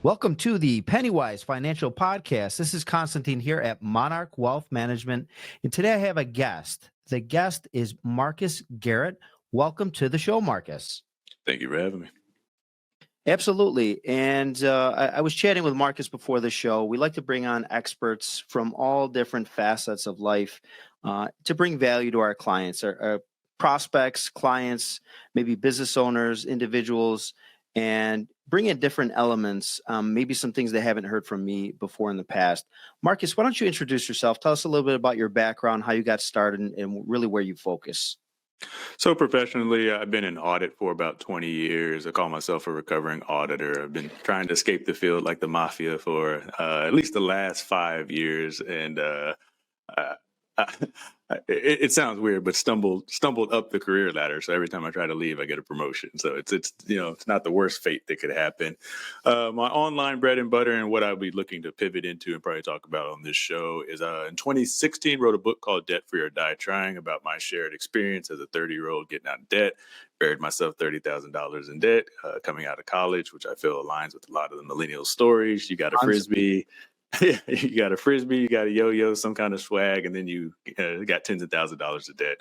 Welcome to the Pennywise Financial Podcast. This is Constantine here at Monarch Wealth Management. And today I have a guest. The guest is Marcus Garrett. Welcome to the show, Marcus. Thank you for having me. Absolutely. And I was chatting with Marcus before the show. We like to bring on experts from all different facets of life to bring value to our clients, our prospects, clients, maybe business owners, individuals, and bring in different elements, maybe some things they haven't heard from me before in the past. Marcus, why don't you introduce yourself? Tell us a little bit about your background, how you got started, and really where you focus. So professionally, I've been in audit for about 20 years. I call myself a recovering auditor. I've been trying to escape the field like the mafia for at least the last 5 years. And uh, it sounds weird, but stumbled up the career ladder. So every time I try to leave, I get a promotion. So it's not the worst fate that could happen. My online bread and butter and what I'll be looking to pivot into and probably talk about on this show is in 2016 wrote a book called Debt Free or Die Trying about my shared experience as a 30-year-old getting out of debt. Buried myself $30,000 in debt coming out of college, which I feel aligns with a lot of the millennial stories. You got a frisbee. Yeah, you got a frisbee, you got a yo-yo, some kind of swag, and then you got tens of thousands of dollars of debt,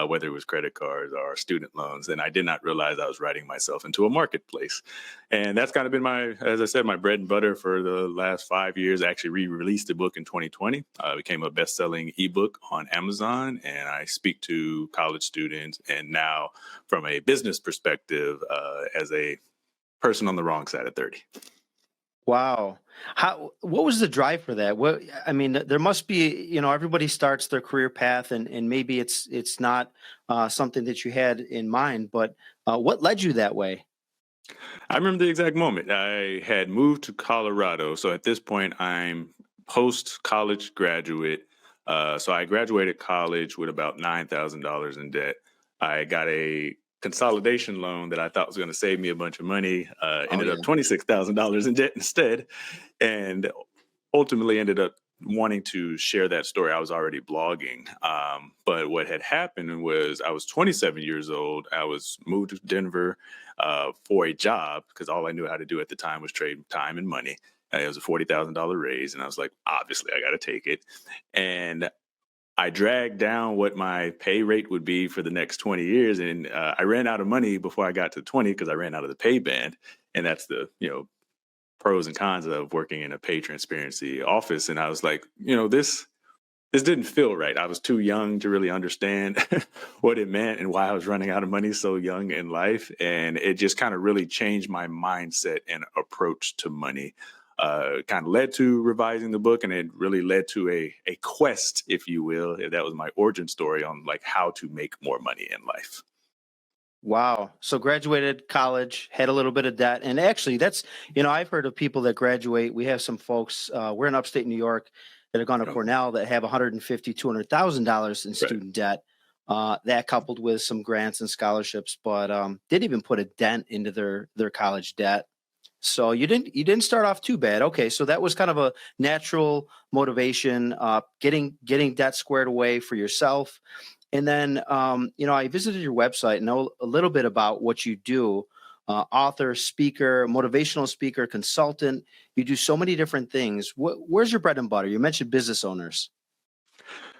whether it was credit cards or student loans. And I did not realize I was writing myself into a marketplace. And that's kind of been as I said, my bread and butter for the last 5 years. I actually re-released the book in 2020. It became a best-selling ebook on Amazon, and I speak to college students. And now from a business perspective, as a person on the wrong side of 30. Wow. What was the drive for that? There must be, everybody starts their career path and maybe it's not something that you had in mind, but what led you that way? I remember the exact moment. I had moved to Colorado. So at this point, I'm post-college graduate. So I graduated college with about $9,000 in debt. I got a consolidation loan that I thought was going to save me a bunch of money, ended up $26,000 in debt instead, and ultimately ended up wanting to share that story. I was already blogging. But what had happened was I was 27 years old. I was moved to Denver for a job because all I knew how to do at the time was trade time and money. It was a $40,000 raise. And I was like, obviously, I got to take it. And I dragged down what my pay rate would be for the next 20 years. And I ran out of money before I got to 20 because I ran out of the pay band. And that's the, pros and cons of working in a pay transparency office. And I was like, this didn't feel right. I was too young to really understand what it meant and why I was running out of money so young in life. And it just kind of really changed my mindset and approach to money. Kind of led to revising the book, and it really led to a quest, if you will. That was my origin story on like how to make more money in life. Wow. So graduated college, had a little bit of debt. And actually that's, I've heard of people that graduate. We have some folks, we're in upstate New York that have gone to Cornell that have $150,000, $200,000 in student debt. That coupled with some grants and scholarships, but didn't even put a dent into their college debt. So you didn't start off too bad. Okay, so that was kind of a natural motivation, getting debt squared away for yourself. And then, I visited your website, know a little bit about what you do. Author, speaker, motivational speaker, consultant. You do so many different things. Where's your bread and butter? You mentioned business owners.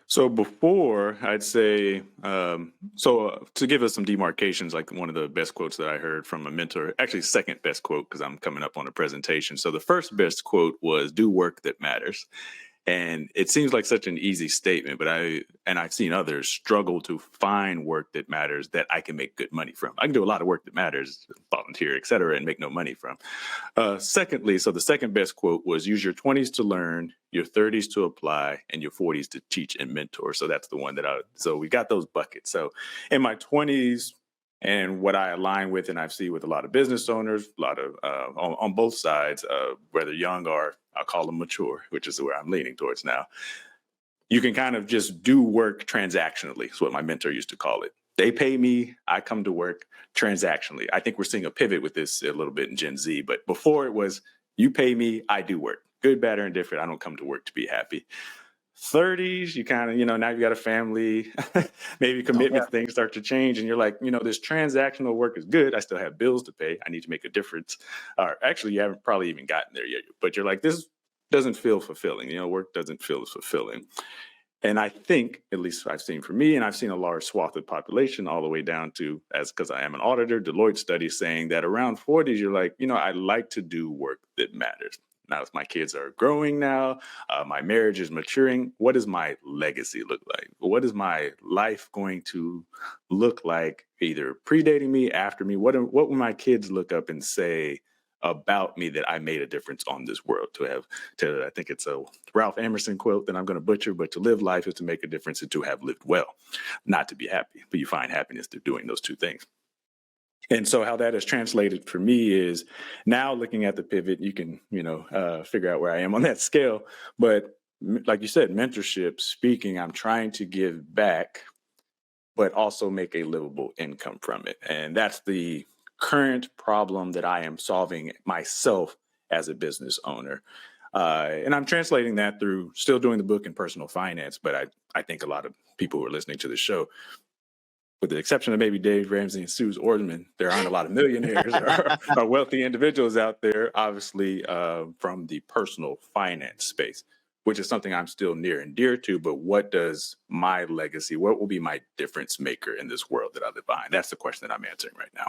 So before, I'd say, to give us some demarcations, like one of the best quotes that I heard from a mentor, actually second best quote, because I'm coming up on a presentation. So the first best quote was, do work that matters. And it seems like such an easy statement, but I've seen others struggle to find work that matters that I can make good money from. I can do a lot of work that matters, volunteer, et cetera, and make no money from. Secondly, so the second best quote was, use your 20s to learn, your 30s to apply, and your 40s to teach and mentor. So that's the one so we got those buckets. So in my 20s, and what I align with and I see with a lot of business owners, a lot of on both sides, whether young or I'll call them mature, which is where I'm leaning towards now. You can kind of just do work transactionally. Is what my mentor used to call it. They pay me, I come to work transactionally. I think we're seeing a pivot with this a little bit in Gen Z, but before it was, you pay me, I do work. Good, bad, or indifferent. I don't come to work to be happy. 30s, you kind of, now you got a family, maybe Oh, yeah. commitment things start to change. And you're like, this transactional work is good. I still have bills to pay. I need to make a difference. Or actually, you haven't probably even gotten there yet, but you're like, this doesn't feel fulfilling. Work doesn't feel as fulfilling. And I think, at least I've seen for me, and I've seen a large swath of the population all the way down to, as because I am an auditor, Deloitte study saying that around 40s, you're like, I like to do work that matters. Now, if my kids are growing now, my marriage is maturing, what does my legacy look like? What is my life going to look like, either predating me, after me? What will my kids look up and say about me that I made a difference on this world? I think it's a Ralph Emerson quote that I'm going to butcher, but to live life is to make a difference and to have lived well, not to be happy, but you find happiness through doing those two things. And so how that is translated for me is now looking at the pivot, you can, figure out where I am on that scale. But like you said, mentorship, speaking, I'm trying to give back, but also make a livable income from it. And that's the current problem that I am solving myself as a business owner. And I'm translating that through still doing the book in personal finance. But I think a lot of people who are listening to the show, with the exception of maybe Dave Ramsey and Suze Orman, there aren't a lot of millionaires or wealthy individuals out there, obviously, from the personal finance space, which is something I'm still near and dear to. But what does my legacy, what will be my difference maker in this world that I live behind? That's the question that I'm answering right now.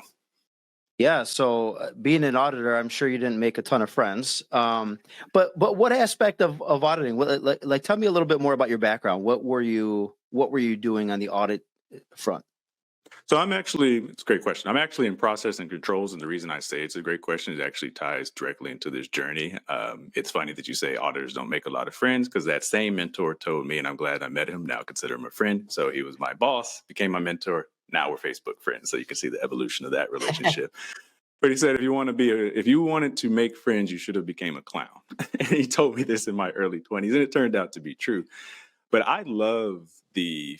Yeah. So being an auditor, I'm sure you didn't make a ton of friends. But what aspect of auditing? Like, tell me a little bit more about your background. What were you doing on the audit front? So it's a great question. I'm actually in process and controls. And the reason I say it's a great question is it actually ties directly into this journey. It's funny that you say auditors don't make a lot of friends, because that same mentor told me, and I'm glad I met him, now consider him a friend. So he was my boss, became my mentor. Now we're Facebook friends. So you can see the evolution of that relationship. But he said, if you wanted to make friends, you should have became a clown. And he told me this in my early 20s, and it turned out to be true. But I love the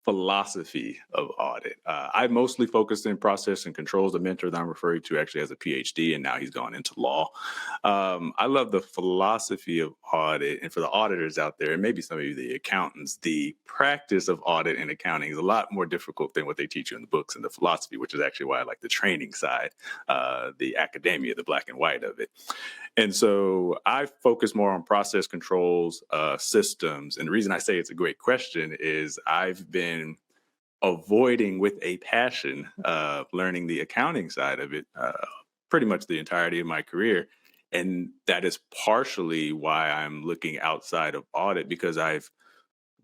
philosophy of audit. I mostly focused in process and controls. The mentor that I'm referring to actually has a PhD, and now he's gone into law. I love the philosophy of audit. And for the auditors out there, and maybe some of you, the accountants, the practice of audit and accounting is a lot more difficult than what they teach you in the books and the philosophy, which is actually why I like the training side, the academia, the black and white of it. And so I focus more on process controls, systems. And the reason I say it's a great question is I've been avoiding with a passion learning the accounting side of it pretty much the entirety of my career. And that is partially why I'm looking outside of audit, because I've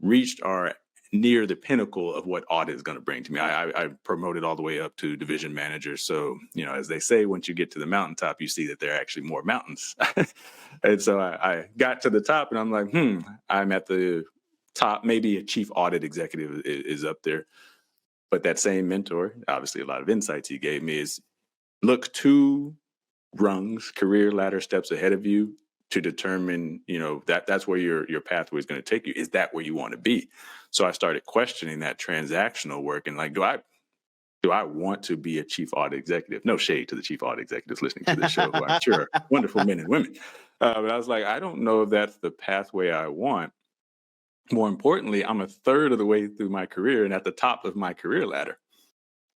reached or near the pinnacle of what audit is going to bring to me. I promoted all the way up to division manager. So, as they say, once you get to the mountaintop, you see that there are actually more mountains. And so I got to the top and I'm like, I'm at the top. Maybe a chief audit executive is up there. But that same mentor, obviously a lot of insights he gave me, is look 2 rungs, career ladder steps ahead of you to determine, that's where your pathway is going to take you. Is that where you want to be? So I started questioning that transactional work and like, do I want to be a chief audit executive? No shade to the chief audit executives listening to this show, who I'm sure are wonderful men and women. But I was like, I don't know if that's the pathway I want. More importantly, I'm a third of the way through my career and at the top of my career ladder.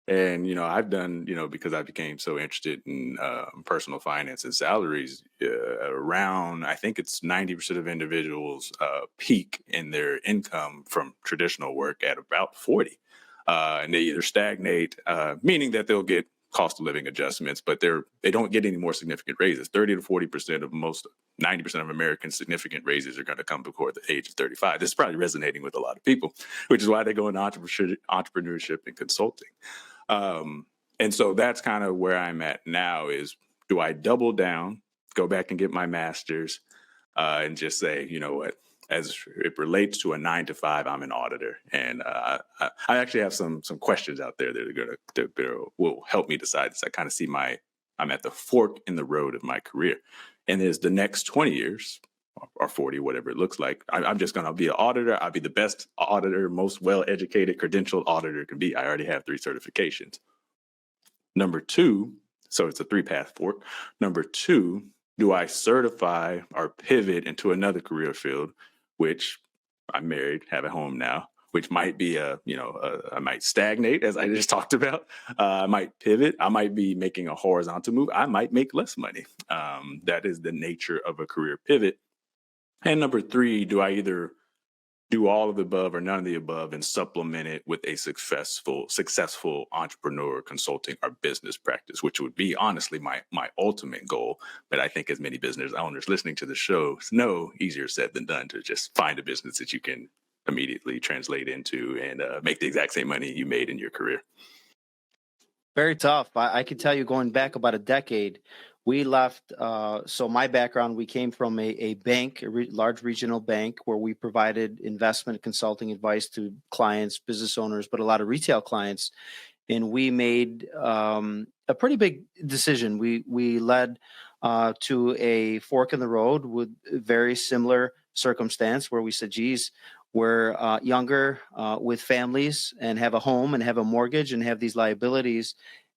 And, I've done, because I became so interested in personal finance and salaries, around, I think it's 90% of individuals peak in their income from traditional work at about 40. And they either stagnate, meaning that they'll get cost of living adjustments, but they don't get any more significant raises. 30 to 40% of 90% of Americans' significant raises are going to come before the age of 35. This is probably resonating with a lot of people, which is why they go into entrepreneurship and consulting. And so that's kind of where I'm at now is, do I double down, go back and get my master's, and just say, you know what, as it relates to a 9 to 5, I'm an auditor. And I actually have some questions out there that will help me decide this. I kind of see I'm at the fork in the road of my career. And there's the next 20 years or 40, whatever it looks like. I'm just going to be an auditor. I'll be the best auditor, most well-educated, credentialed auditor can be. I already have 3 certifications. Number 2, so it's a 3-path fork. Number 2, do I certify or pivot into another career field, which I'm married, have a home now, which might be I might stagnate as I just talked about. I might pivot. I might be making a horizontal move. I might make less money. That is the nature of a career pivot. And number three, do I either do all of the above or none of the above and supplement it with a successful entrepreneur consulting or business practice, which would be honestly my ultimate goal. But I think as many business owners listening to the show know, easier said than done to just find a business that you can immediately translate into and make the exact same money you made in your career. Very tough. I can tell you, going back about a decade, we left. So my background, we came from a bank, large regional bank, where we provided investment consulting advice to clients, business owners, but a lot of retail clients. And we made a pretty big decision. We led to a fork in the road with very similar circumstance where we said, geez, we're younger with families and have a home and have a mortgage and have these liabilities.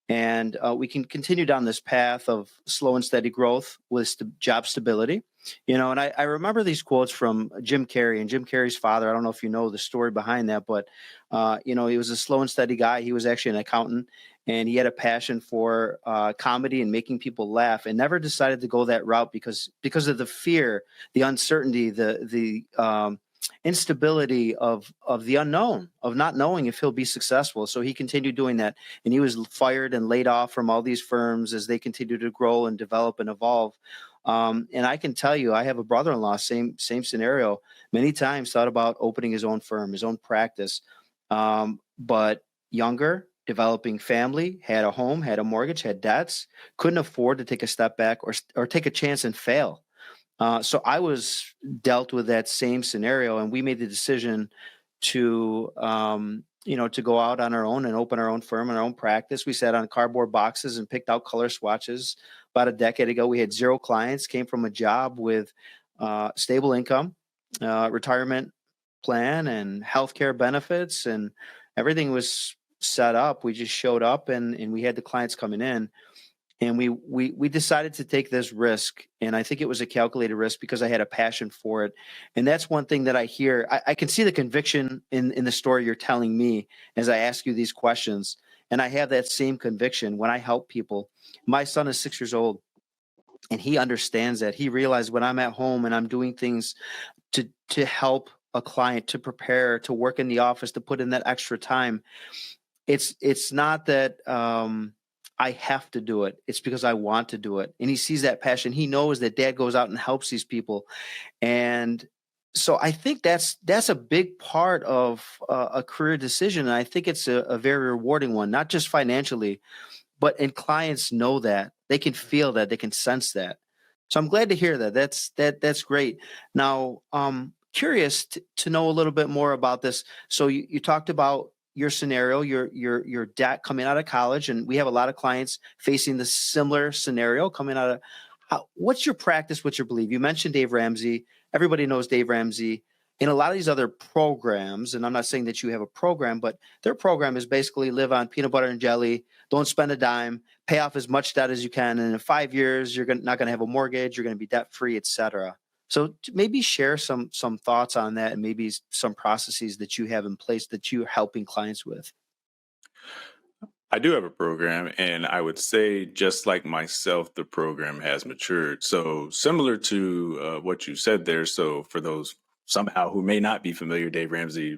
And we can continue down this path of slow and steady growth with job stability. And I remember these quotes from Jim Carrey and Jim Carrey's father. I don't know if you know the story behind that, but, he was a slow and steady guy. He was actually an accountant, and he had a passion for comedy and making people laugh, and never decided to go that route because of the fear, the uncertainty, the instability of the unknown, of not knowing if he'll be successful. So he continued doing that, and he was fired and laid off from all these firms as they continue to grow and develop and evolve. And I can tell you, I have a brother-in-law, same scenario. Many times thought about opening his own firm, his own practice, but younger, developing family, had a home, had a mortgage, had debts, couldn't afford to take a step back or take a chance and fail. So I was dealt with that same scenario, and we made the decision to, to go out on our own and open our own firm and our own practice. We sat on cardboard boxes and picked out color swatches. About a decade ago, we had 0 clients, came from a job with stable income, retirement plan, and healthcare benefits, and everything was set up. We just showed up, and we had the clients coming in. And we decided to take this risk, and I think it was a calculated risk because I had a passion for it. And that's one thing that I hear. I can see the conviction in the story you're telling me as I ask you these questions, and I have that same conviction when I help people. My son is 6 years old, and he understands that. He realized when I'm at home and I'm doing things to help a client, to prepare, to work in the office, to put in that extra time. It's not that. I have to do it. It's because I want to do it. And he sees that passion. He knows that dad goes out and helps these people. And so I think that's a big part of a career decision. And I think it's a very rewarding one, not just financially, and clients know that. They can feel that. They can sense that. So I'm glad to hear that. That's great. Now, curious to know a little bit more about this. So you talked about your scenario, your debt coming out of college, and we have a lot of clients facing the similar scenario coming out of. What's your practice? What's your belief? You mentioned Dave Ramsey. Everybody knows Dave Ramsey. In a lot of these other programs, and I'm not saying that you have a program, but their program is basically live on peanut butter and jelly, don't spend a dime, pay off as much debt as you can, and in 5 years you're not going to have a mortgage, you're going to be debt free, etc. So maybe share some thoughts on that, and maybe some processes that you have in place that you're helping clients with. I do have a program, and I would say, just like myself, the program has matured. So, similar to what you said there. So, for those somehow who may not be familiar, Dave Ramsey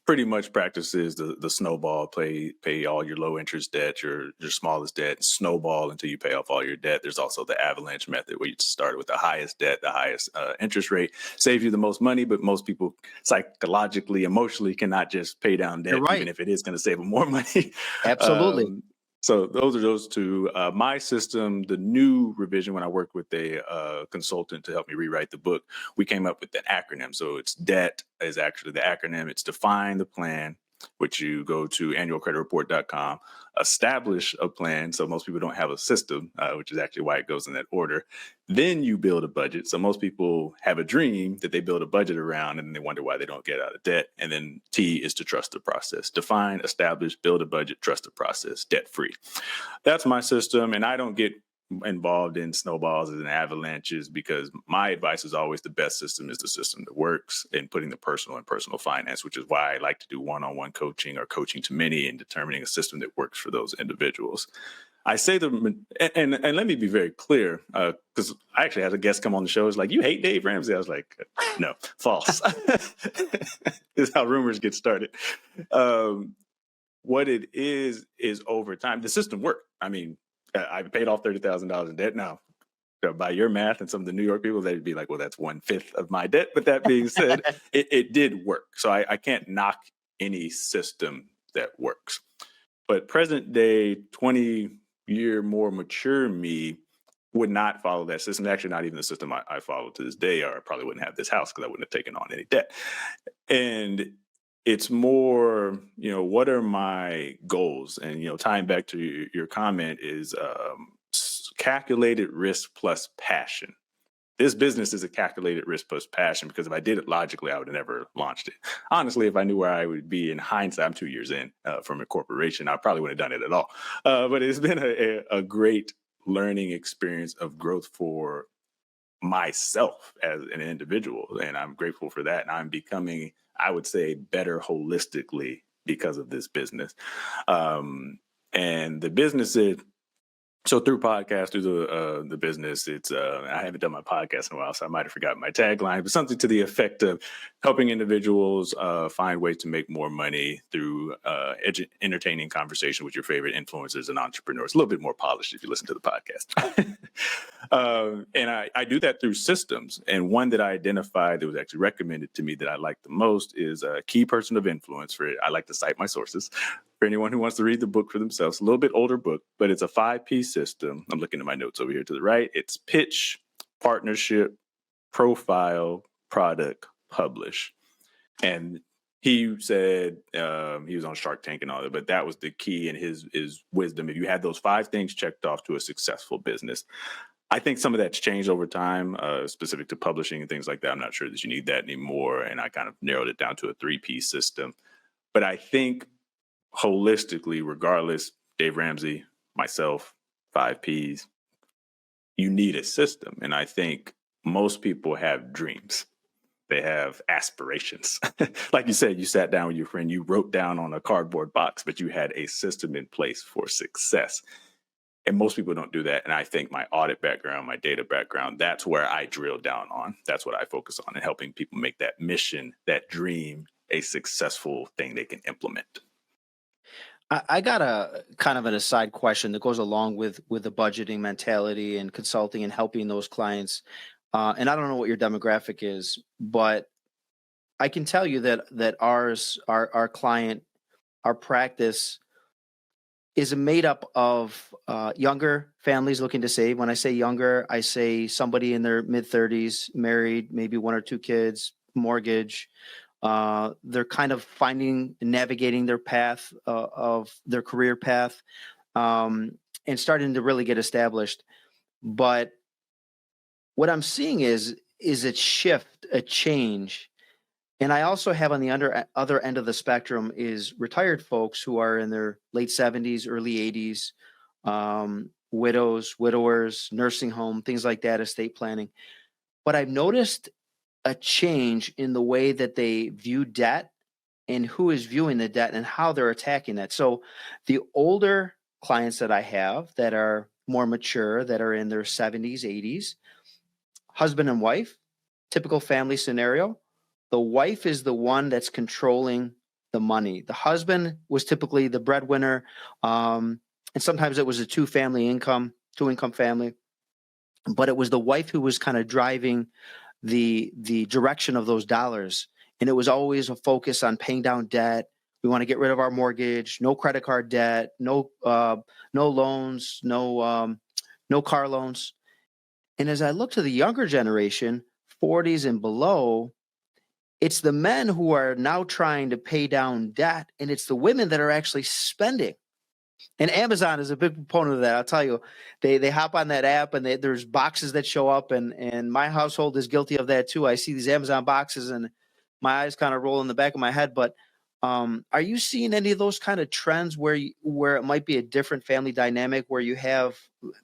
pretty much practices the snowball pay all your low interest debt, your smallest debt, snowball until you pay off all your debt. There's also the avalanche method where you start with the highest debt, the highest interest rate, saves you the most money, but most people psychologically, emotionally cannot just pay down You're debt, even right. if it is going to save them more money. Absolutely. So those are those two. My system, the new revision, when I worked with a consultant to help me rewrite the book, we came up with an acronym. So it's DEBT is actually the acronym. It's define the plan, which you go to annualcreditreport.com, establish a plan. So most people don't have a system, which is actually why it goes in that order. Then you build a budget. So most people have a dream that they build a budget around, and they wonder why they don't get out of debt. And then T is to trust the process. Define, establish, build a budget, trust the process, debt free. That's my system. And I don't get involved in snowballs and avalanches, because my advice is always the best system is the system that works, and putting the personal in personal finance, which is why I like to do one-on-one coaching or coaching to many and determining a system that works for those individuals. I say and let me be very clear, because I actually had a guest come on the show. It's like, you hate Dave Ramsey? I was like, no, false. This is how rumors get started. What it is over time, the system worked. I mean, I paid off $30,000 in debt. Now, by your math and some of the New York people, they'd be like, well, that's 1/5 of my debt. But that being said, it did work. So I can't knock any system that works. But present day, 20-year more mature me would not follow that system. Actually, not even the system I follow to this day, or I probably wouldn't have this house because I wouldn't have taken on any debt. And it's more, what are my goals? And, tying back to your comment is calculated risk plus passion. This business is a calculated risk plus passion, because if I did it logically, I would have never launched it. Honestly, if I knew where I would be in hindsight, I'm 2 years in from a corporation, I probably wouldn't have done it at all. But it's been a great learning experience of growth for myself as an individual. And I'm grateful for that. And I'm becoming, I would say, better holistically because of this business. And the business is, so through podcasts, through the business, it's I haven't done my podcast in a while, so I might have forgotten my tagline, but something to the effect of helping individuals find ways to make more money through entertaining conversation with your favorite influencers and entrepreneurs. A little bit more polished if you listen to the podcast. And I do that through systems. And one that I identified that was actually recommended to me that I like the most is a key person of influence. I like to cite my sources for anyone who wants to read the book for themselves. A little bit older book, but it's a 5P system. I'm looking at my notes over here to the right. It's pitch, partnership, profile, product, publish. And he said, he was on Shark Tank and all that, but that was the key in his wisdom. If you had those 5 things checked off to a successful business, I think some of that's changed over time, specific to publishing and things like that. I'm not sure that you need that anymore. And I kind of narrowed it down to a 3P system. But I think holistically, regardless, Dave Ramsey, myself, 5Ps, you need a system. And I think most people have dreams. They have aspirations. Like you said, you sat down with your friend, you wrote down on a cardboard box, but you had a system in place for success. And most people don't do that. And I think my audit background, my data background, that's where I drill down on. That's what I focus on, and helping people make that mission, that dream, a successful thing they can implement. I got a kind of an aside question that goes along with the budgeting mentality and consulting and helping those clients. And I don't know what your demographic is, but I can tell you that our client, our practice is made up of younger families looking to save. When I say younger, I say somebody in their mid-30s, married, maybe 1 or 2 kids, mortgage. They're kind of navigating their path of their career path, and starting to really get established. But what I'm seeing is a shift, a change. And I also have on the other end of the spectrum is retired folks who are in their late 70s, early 80s, widows, widowers, nursing home, things like that, estate planning. But I've noticed a change in the way that they view debt and who is viewing the debt and how they're attacking that. So the older clients that I have that are more mature, that are in their 70s, 80s, husband and wife, typical family scenario. The wife is the one that's controlling the money. The husband was typically the breadwinner. And sometimes it was a two income family. But it was the wife who was kind of driving the direction of those dollars. And it was always a focus on paying down debt. We want to get rid of our mortgage, no credit card debt, no loans, no car loans. And as I look to the younger generation, 40s and below, it's the men who are now trying to pay down debt, and it's the women that are actually spending. And Amazon is a big proponent of that. I'll tell you, they hop on that app, and there's boxes that show up, and my household is guilty of that too. I see these Amazon boxes, and my eyes kind of roll in the back of my head. But Are you seeing any of those kind of trends where where it might be a different family dynamic, where you have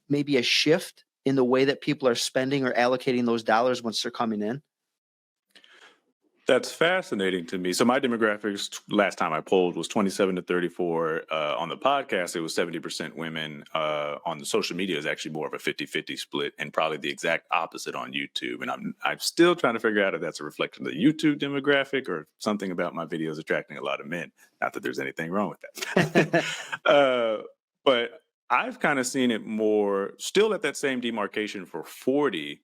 maybe a shift in the way that people are spending or allocating those dollars once they're coming in? That's fascinating to me. So my demographics last time I polled was 27 to 34. On the podcast, it was 70% women. On the social media, is actually more of a 50-50 split, and probably the exact opposite on YouTube. And I'm still trying to figure out if that's a reflection of the YouTube demographic or something about my videos attracting a lot of men. Not that there's anything wrong with that. But I've kind of seen it more still at that same demarcation for 40,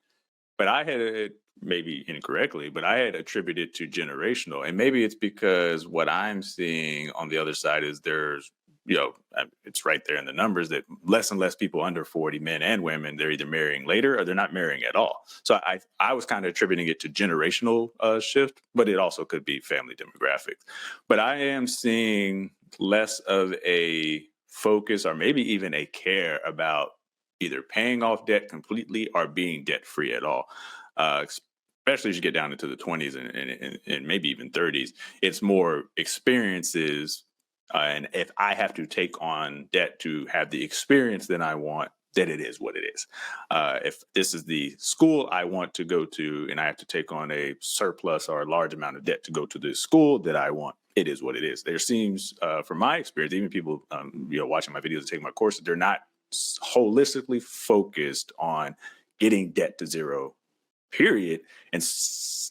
but I had it maybe incorrectly, but I had attributed to generational. And maybe it's because what I'm seeing on the other side is there's, it's right there in the numbers that less and less people under 40, men and women, they're either marrying later or they're not marrying at all. So I was kind of attributing it to generational shift, but it also could be family demographics. But I am seeing less of a focus or maybe even a care about either paying off debt completely or being debt free at all. Especially as you get down into the 20s and maybe even 30s, it's more experiences. And if I have to take on debt to have the experience that I want, then it is what it is. If this is the school I want to go to and I have to take on a surplus or a large amount of debt to go to the school that I want, it is what it is. There seems, from my experience, even people watching my videos and taking my courses, they're not holistically focused on getting debt to zero, period, and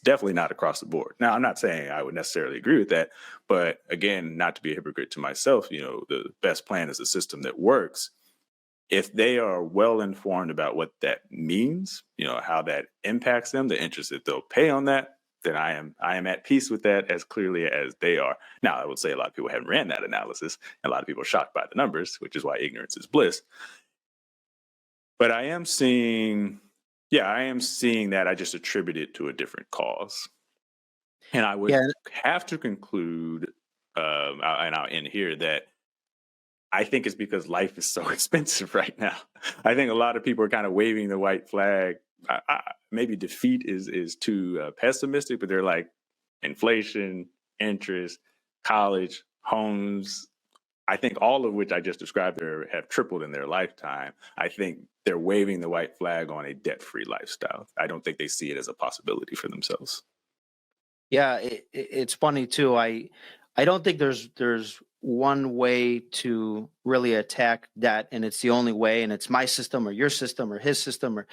definitely not across the board. Now, I'm not saying I would necessarily agree with that, but again, not to be a hypocrite to myself, the best plan is a system that works. If they are well informed about what that means, how that impacts them, the interest that they'll pay on that, then I am at peace with that as clearly as they are. Now, I would say a lot of people haven't ran that analysis, and a lot of people are shocked by the numbers, which is why ignorance is bliss. But I am seeing that. I just attribute it to a different cause. And I would Yeah, have to conclude, and I'll end here, that I think it's because life is so expensive right now. I think a lot of people are kind of waving the white flag. Maybe defeat is too pessimistic, but they're like inflation, interest, college, homes. I think all of which I just described have tripled in their lifetime. I think they're waving the white flag on a debt-free lifestyle. I don't think they see it as a possibility for themselves. yeah, it's funny too. I don't think there's one way to really attack that, and it's the only way, and it's my system or your system or his system or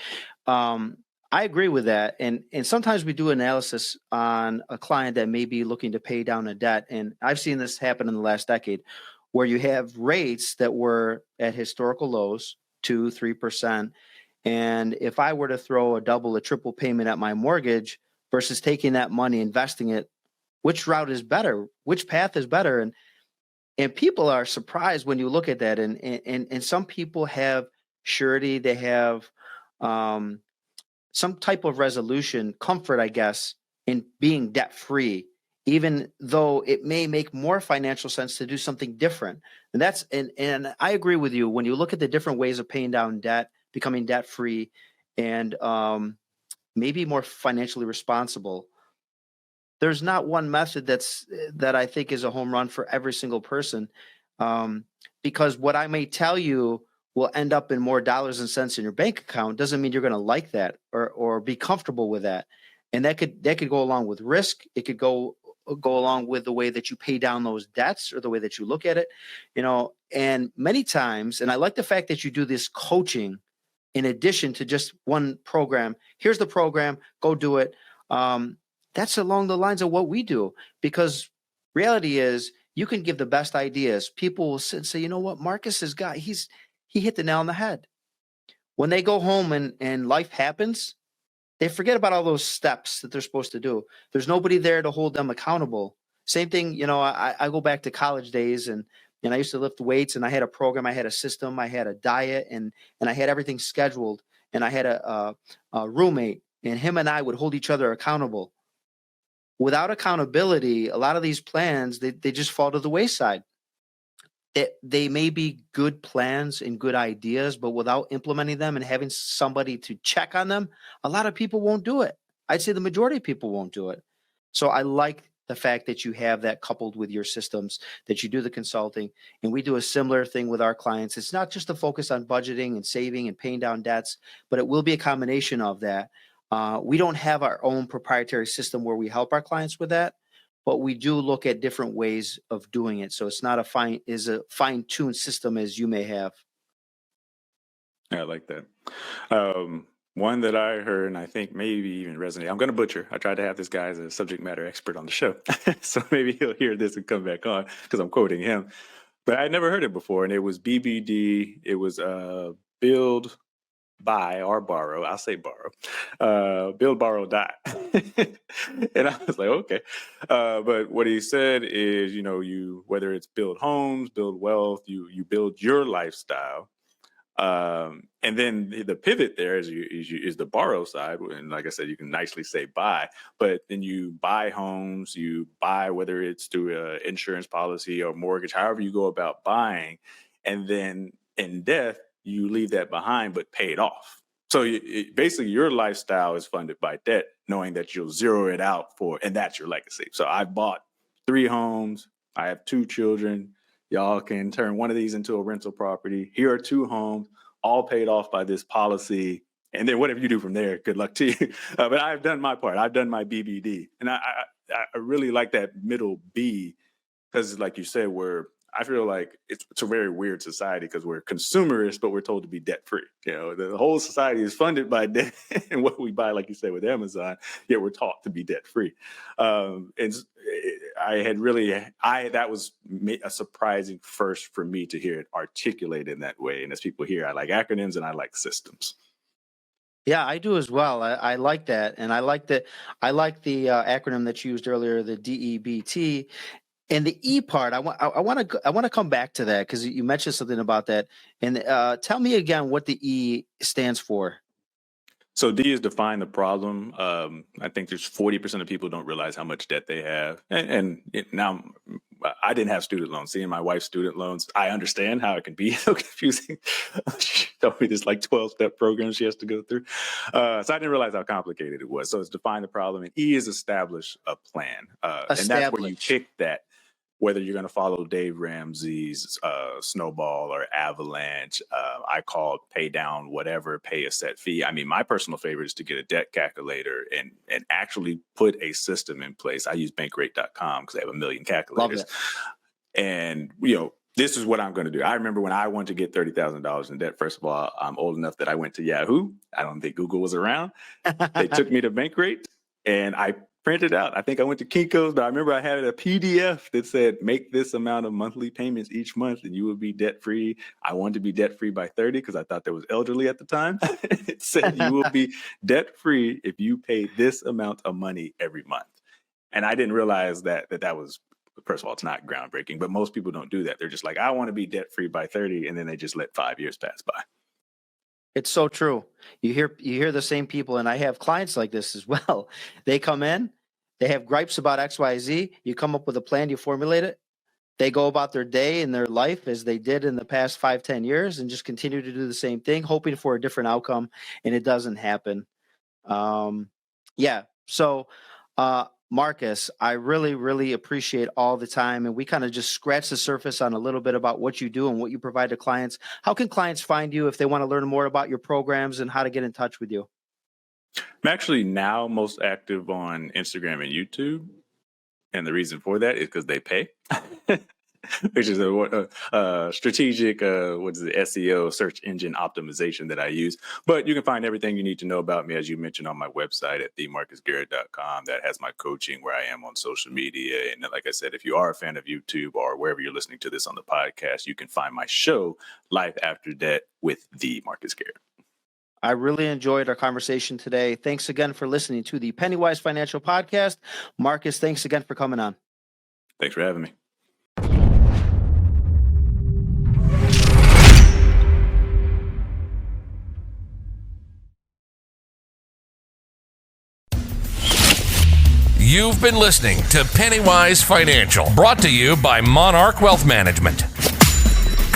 I agree with that. And sometimes we do analysis on a client that may be looking to pay down a debt. And I've seen this happen in the last decade where you have rates that were at historical lows, 2, 3%. And if I were to throw a double, a triple payment at my mortgage versus taking that money, investing it, which route is better? Which path is better? And people are surprised when you look at that. And some people have surety, they have um, some type of resolution, comfort, I guess, in being debt free, even though it may make more financial sense to do something different. And I agree with you when you look at the different ways of paying down debt, becoming debt free, and maybe more financially responsible. There's not one method that I think is a home run for every single person, because what I may tell you will end up in more dollars and cents in your bank account doesn't mean you're going to like that or be comfortable with that. And that could go along with risk. It could go along with the way that you pay down those debts or the way that you look at it, and many times, and I like the fact that you do this coaching in addition to just one program. Here's the program, go do it. That's along the lines of what we do, because reality is you can give the best ideas. People will sit and say, you know what, Marcus has got, he hit the nail on the head. When they go home and life happens, they forget about all those steps that they're supposed to do. There's nobody there to hold them accountable. Same thing, I go back to college days, and I used to lift weights, and I had a program, I had a system, I had a diet, and I had everything scheduled, and I had a roommate, and him and I would hold each other accountable. Without accountability, a lot of these plans, they just fall to the wayside. They may be good plans and good ideas, but without implementing them and having somebody to check on them, a lot of people won't do it. I'd say the majority of people won't do it. So I like the fact that you have that coupled with your systems, that you do the consulting. And we do a similar thing with our clients. It's not just a focus on budgeting and saving and paying down debts, but it will be a combination of that. We don't have our own proprietary system where we help our clients with that, but we do look at different ways of doing it. So it's not a fine-tuned system as you may have. Yeah, I like that. One that I heard, and I think maybe even resonate. I'm going to butcher. I tried to have this guy as a subject matter expert on the show, so maybe he'll hear this and come back on because I'm quoting him. But I'd never heard it before, and it was BBD. It was build, buy, or borrow. I'll say borrow. Build, borrow, die. And I was like, okay. But what he said is, you whether it's build homes, build wealth, you build your lifestyle. And then the pivot there is the borrow side. And like I said, you can nicely say buy, but then you buy homes, you buy, whether it's through an insurance policy or mortgage, however you go about buying. And then in death, you leave that behind, but pay it off. So basically your lifestyle is funded by debt, knowing that you'll zero it out and that's your legacy. So I bought 3 homes. I have 2 children. Y'all can turn one of these into a rental property. Here are 2 homes, all paid off by this policy. And then whatever you do from there, good luck to you. But I've done my part. I've done my BBD. And I really like that middle B because, like you said, I feel like it's a very weird society because we're consumerists, but we're told to be debt free. The whole society is funded by debt and what we buy, like you said, with Amazon, yet we're taught to be debt free. And that was a surprising first for me to hear it articulated in that way. And as people hear, I like acronyms and I like systems. Yeah, I do as well. I like that. And I like the acronym that you used earlier, the D.E.B.T. And the E part, I want to come back to that because you mentioned something about that. And tell me again what the E stands for. So D is define the problem. I think there's 40% of people don't realize how much debt they have. And now I didn't have student loans. Seeing my wife's student loans, I understand how it can be so confusing. She told me there's like 12-step programs she has to go through. So I didn't realize how complicated it was. So it's define the problem. And E is establish a plan. And that's where you pick that. Whether you're going to follow Dave Ramsey's Snowball or Avalanche, I call it pay down, whatever, pay a set fee. I mean, my personal favorite is to get a debt calculator and actually put a system in place. I use bankrate.com because they have a million calculators. And, this is what I'm going to do. I remember when I wanted to get $30,000 in debt. First of all, I'm old enough that I went to Yahoo. I don't think Google was around. They took me to Bankrate and I printed out. I think I went to Kinko's, but I remember I had a PDF that said, make this amount of monthly payments each month and you will be debt free. I wanted to be debt free by 30 because I thought that was elderly at the time. It said you will be debt free if you pay this amount of money every month. And I didn't realize that was, first of all, it's not groundbreaking, but most people don't do that. They're just like, I want to be debt free by 30. And then they just let 5 years pass by. It's so true. You hear the same people, and I have clients like this as well. They come in, they have gripes about XYZ. You come up with a plan, you formulate it. They go about their day and their life as they did in the past 5-10 years and just continue to do the same thing, hoping for a different outcome, and it doesn't happen. So Marcus, I really, really appreciate all the time. And we kind of just scratched the surface on a little bit about what you do and what you provide to clients. How can clients find you if they want to learn more about your programs and how to get in touch with you? I'm actually now most active on Instagram and YouTube. And the reason for that is because they pay, which is a strategic, SEO, search engine optimization that I use. But you can find everything you need to know about me, as you mentioned, on my website at themarcusgarrett.com. That has my coaching, where I am on social media. And like I said, if you are a fan of YouTube or wherever you're listening to this on the podcast, you can find my show, Life After Debt, with the Marcus Garrett. I really enjoyed our conversation today. Thanks again for listening to the Pennywise Financial Podcast. Marcus, thanks again for coming on. Thanks for having me. You've been listening to Pennywise Financial, brought to you by Monarch Wealth Management.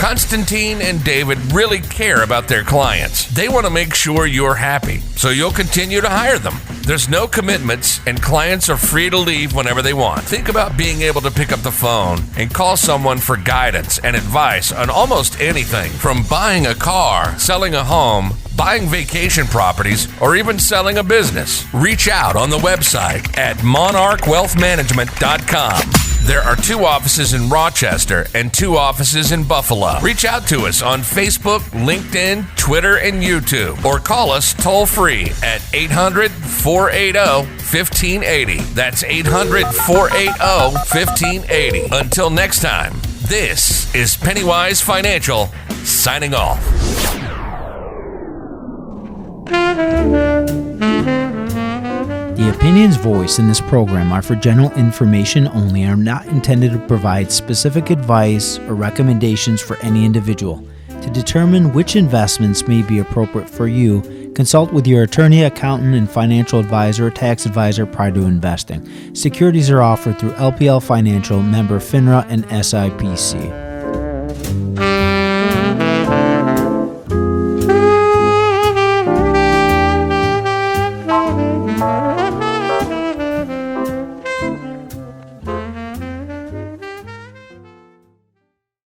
Constantine and David really care about their clients. They want to make sure you're happy, so you'll continue to hire them. There's no commitments, and clients are free to leave whenever they want. Think about being able to pick up the phone and call someone for guidance and advice on almost anything, from buying a car, selling a home, buying vacation properties, or even selling a business. Reach out on the website at monarchwealthmanagement.com. There are 2 offices in Rochester and 2 offices in Buffalo. Reach out to us on Facebook, LinkedIn, Twitter, and YouTube, or call us toll-free at 800-480-1580. That's 800-480-1580. Until next time, this is Pennywise Financial, signing off. The opinions voiced in this program are for general information only and are not intended to provide specific advice or recommendations for any individual. To determine which investments may be appropriate for you, consult with your attorney, accountant, and financial advisor or tax advisor prior to investing. Securities are offered through LPL Financial, member FINRA, and SIPC.